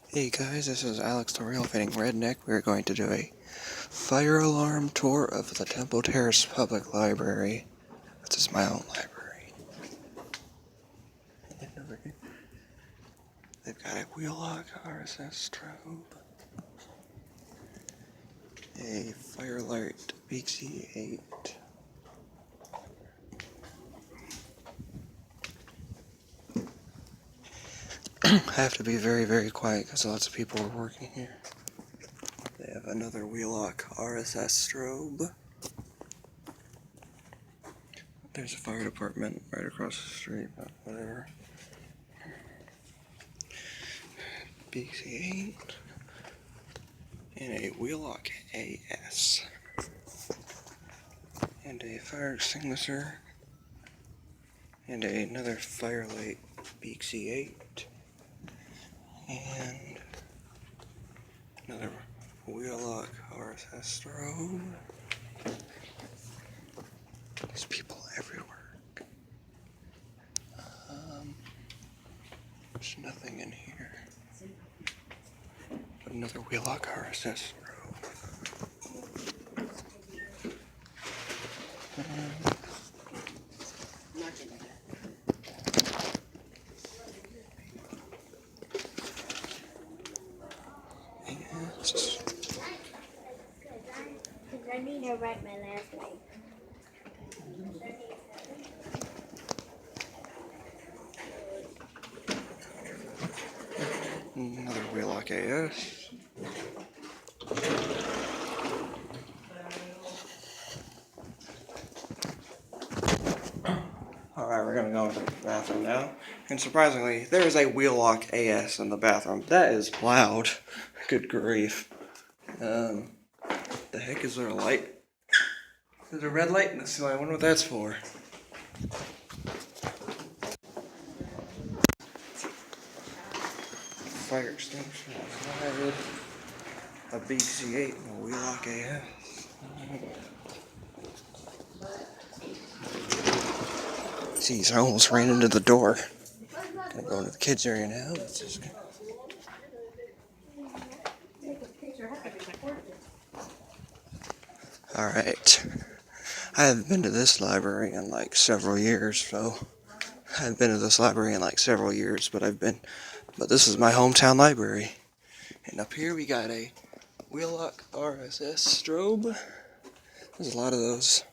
Hey guys, this is Alex the Real Fitting Redneck. We're going to do a fire alarm tour of the Temple Terrace Public Library. This is my own library. And over here, they've got a wheel-lock RSS strobe, a firelight Bixie 8, I have to be very, very quiet because lots of people are working here. They have another wheel-lock RSS strobe. There's a fire department right across the street, but whatever. BC8 and a wheel-lock AS and a fire extinguisher and another firelight BC8 and another wheel-lock RSS strobe. There's people everywhere. There's nothing in here. But another wheel-lock RSS strobe. I need to write my last name. Another wheel-lock AS. Alright, we're gonna go into the bathroom now. And surprisingly, there is a wheel-lock AS in the bathroom. That is loud. Good grief. The heck is there a light? There's a red light in the ceiling. I wonder what that's for. Fire extinguisher, a BC8 and a wheel-lock AS. Jeez, I almost ran into the door. Gonna go into the kids area now. Let's just go. Alright. I haven't been to this library in like several years, but this is my hometown library. And up here we got a wheel-lock RSS strobe. There's a lot of those.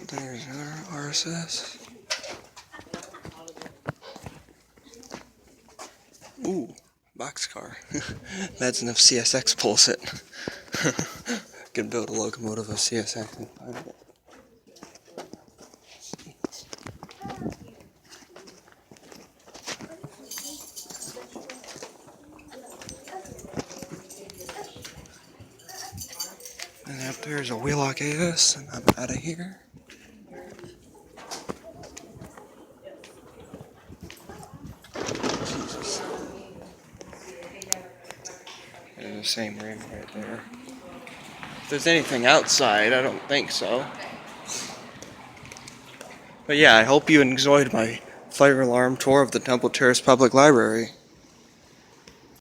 There's another RSS. Ooh, boxcar. Imagine if CSX pulls it. Can build a locomotive of CSX and find it. And up there's a wheel-lock AS, and I'm out of here. Jesus. There's the same room right there. If there's anything outside, I don't think so. But yeah, I hope you enjoyed my fire alarm tour of the Temple Terrace Public Library.